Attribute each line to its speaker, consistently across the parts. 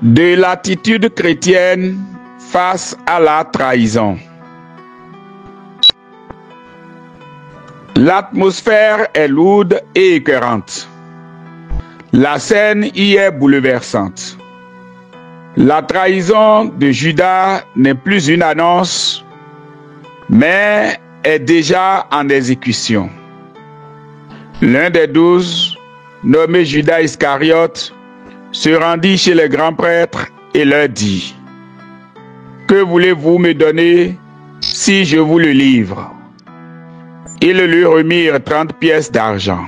Speaker 1: De l'attitude chrétienne face à la trahison. L'atmosphère est lourde et écœurante. La scène y est bouleversante. La trahison de Judas n'est plus une annonce, mais est déjà en exécution. L'un des 12, nommé Judas Iscariote, se rendit chez les grands prêtres et leur dit: « Que voulez-vous me donner si je vous le livre ?» Ils lui remirent 30 pièces d'argent.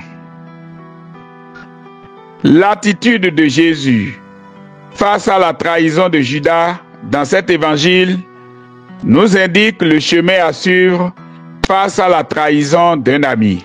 Speaker 1: L'attitude de Jésus face à la trahison de Judas dans cet évangile nous indique le chemin à suivre face à la trahison d'un ami.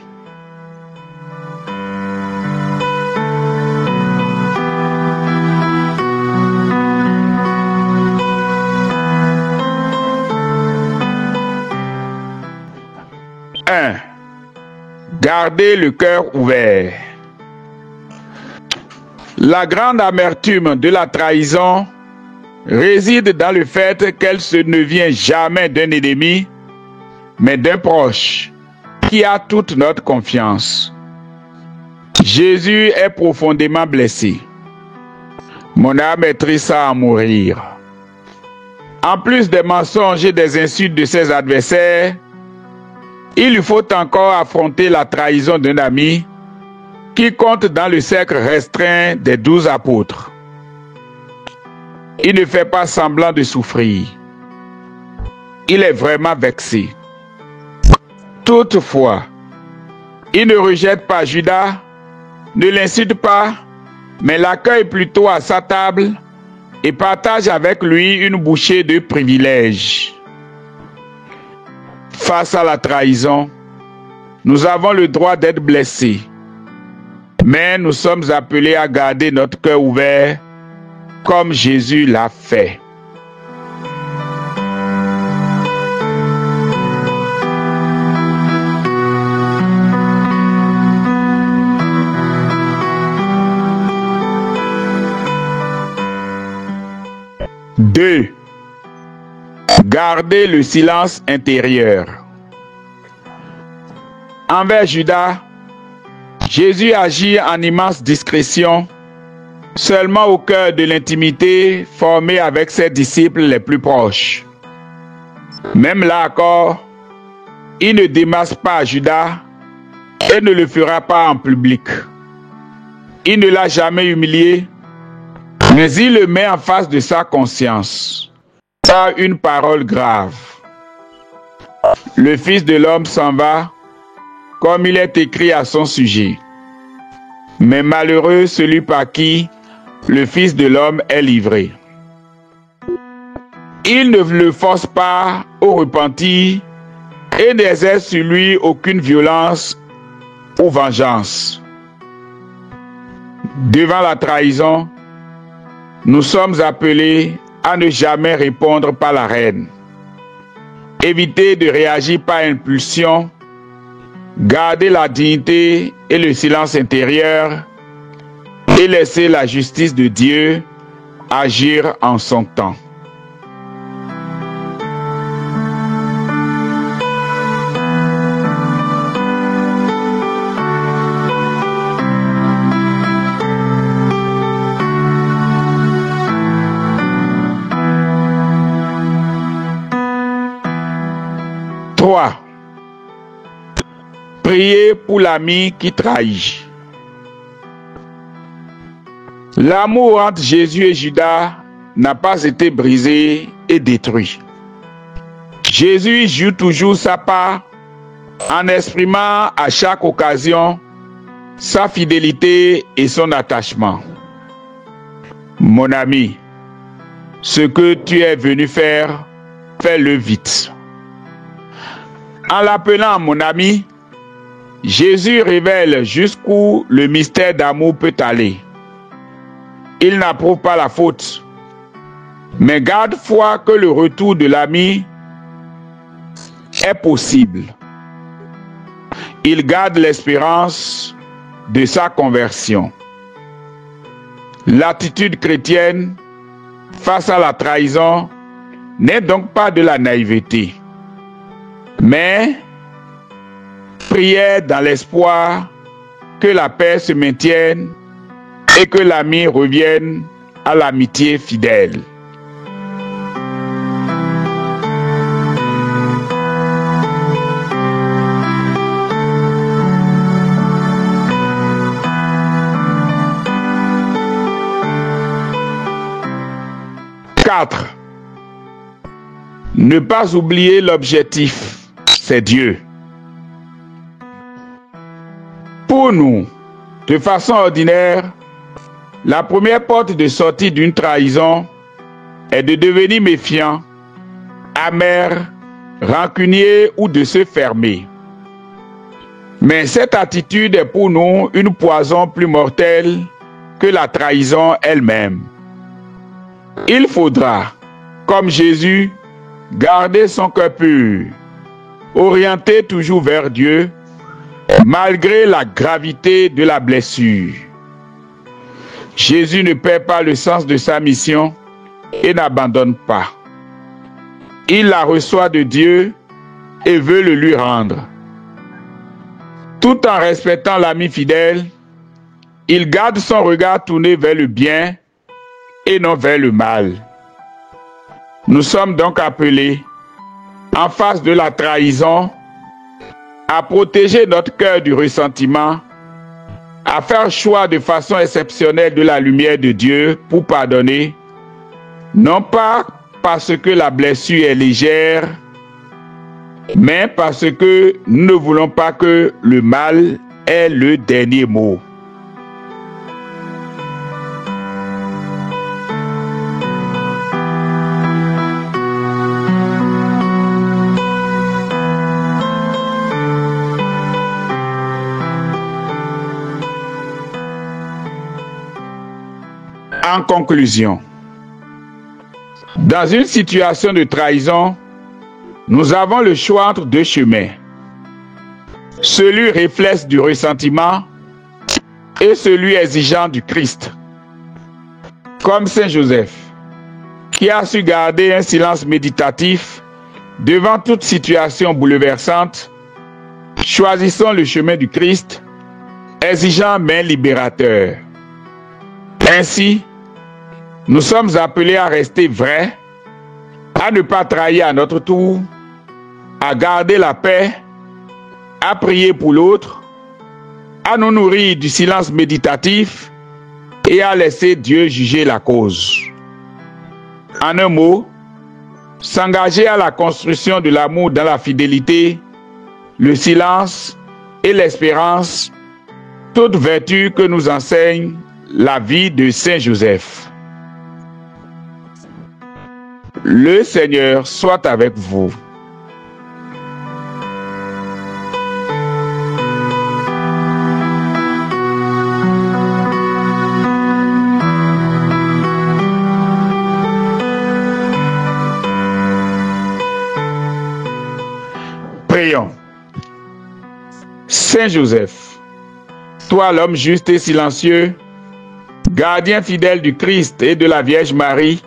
Speaker 1: Gardez le cœur ouvert. La grande amertume de la trahison réside dans le fait qu'elle ne vient jamais d'un ennemi, mais d'un proche qui a toute notre confiance. Jésus est profondément blessé. Mon âme est triste à en mourir. En plus des mensonges et des insultes de ses adversaires, il lui faut encore affronter la trahison d'un ami qui compte dans le cercle restreint des 12 apôtres. Il ne fait pas semblant de souffrir. Il est vraiment vexé. Toutefois, il ne rejette pas Judas, ne l'insulte pas, mais l'accueille plutôt à sa table et partage avec lui une bouchée de privilèges. Face à la trahison, nous avons le droit d'être blessés, mais nous sommes appelés à garder notre cœur ouvert comme Jésus l'a fait. Deux, gardez le silence intérieur. Envers Judas, Jésus agit en immense discrétion, seulement au cœur de l'intimité formée avec ses disciples les plus proches. Même là encore, il ne démasse pas Judas et ne le fera pas en public. Il ne l'a jamais humilié, mais il le met en face de sa conscience par une parole grave. Le Fils de l'homme s'en va, comme il est écrit à son sujet. Mais malheureux celui par qui le Fils de l'homme est livré. Il ne le force pas au repentir et n'exerce sur lui aucune violence ou vengeance. Devant la trahison, nous sommes appelés à ne jamais répondre par la haine. Éviter de réagir par impulsion, garder la dignité et le silence intérieur et laisser la justice de Dieu agir en son temps. Priez pour l'ami qui trahit. L'amour entre Jésus et Judas n'a pas été brisé et détruit. Jésus joue toujours sa part en exprimant à chaque occasion sa fidélité et son attachement. Mon ami, ce que tu es venu faire, fais-le vite. En l'appelant mon ami, Jésus révèle jusqu'où le mystère d'amour peut aller. Il n'approuve pas la faute, mais garde foi que le retour de l'ami est possible. Il garde l'espérance de sa conversion. L'attitude chrétienne face à la trahison n'est donc pas de la naïveté, mais prière dans l'espoir que la paix se maintienne et que l'ami revienne à l'amitié fidèle. Ne pas oublier l'objectif, c'est Dieu. Pour nous, de façon ordinaire, la première porte de sortie d'une trahison est de devenir méfiant, amer, rancunier ou de se fermer. Mais cette attitude est pour nous une poison plus mortelle que la trahison elle-même. Il faudra, comme Jésus, garder son cœur pur, orienté toujours vers Dieu, malgré la gravité de la blessure. Jésus ne perd pas le sens de sa mission et n'abandonne pas. Il la reçoit de Dieu et veut le lui rendre. Tout en respectant l'ami fidèle, il garde son regard tourné vers le bien et non vers le mal. Nous sommes donc appelés, en face de la trahison, à protéger notre cœur du ressentiment, à faire choix de façon exceptionnelle de la lumière de Dieu pour pardonner, non pas parce que la blessure est légère, mais parce que nous ne voulons pas que le mal ait le dernier mot. En conclusion, dans une situation de trahison, nous avons le choix entre deux chemins. Celui réflexe du ressentiment et celui exigeant du Christ. Comme Saint Joseph, qui a su garder un silence méditatif devant toute situation bouleversante, choisissons le chemin du Christ, exigeant mais libérateur. Ainsi, nous sommes appelés à rester vrais, à ne pas trahir à notre tour, à garder la paix, à prier pour l'autre, à nous nourrir du silence méditatif et à laisser Dieu juger la cause. En un mot, s'engager à la construction de l'amour dans la fidélité, le silence et l'espérance, toute vertu que nous enseigne la vie de Saint Joseph. Le Seigneur soit avec vous. Prions. Saint Joseph, toi l'homme juste et silencieux, gardien fidèle du Christ et de la Vierge Marie,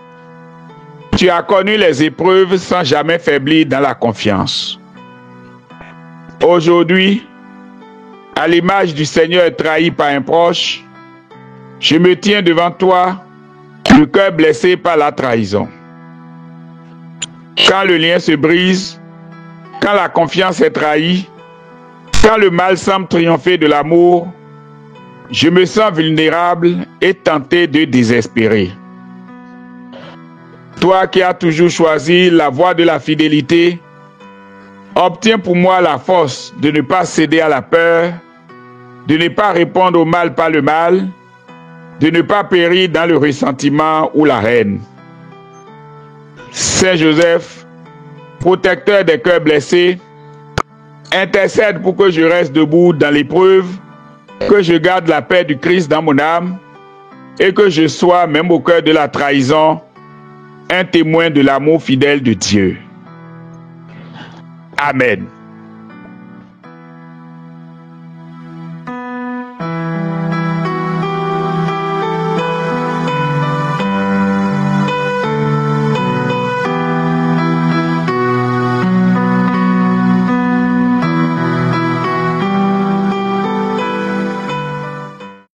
Speaker 1: tu as connu les épreuves sans jamais faiblir dans la confiance. Aujourd'hui, à l'image du Seigneur trahi par un proche, je me tiens devant toi, le cœur blessé par la trahison. Quand le lien se brise, quand la confiance est trahie, quand le mal semble triompher de l'amour, je me sens vulnérable et tenté de désespérer. Toi qui as toujours choisi la voie de la fidélité, obtiens pour moi la force de ne pas céder à la peur, de ne pas répondre au mal par le mal, de ne pas périr dans le ressentiment ou la haine. Saint Joseph, protecteur des cœurs blessés, intercède pour que je reste debout dans l'épreuve, que je garde la paix du Christ dans mon âme et que je sois, même au cœur de la trahison, un témoin de l'amour fidèle de Dieu. Amen.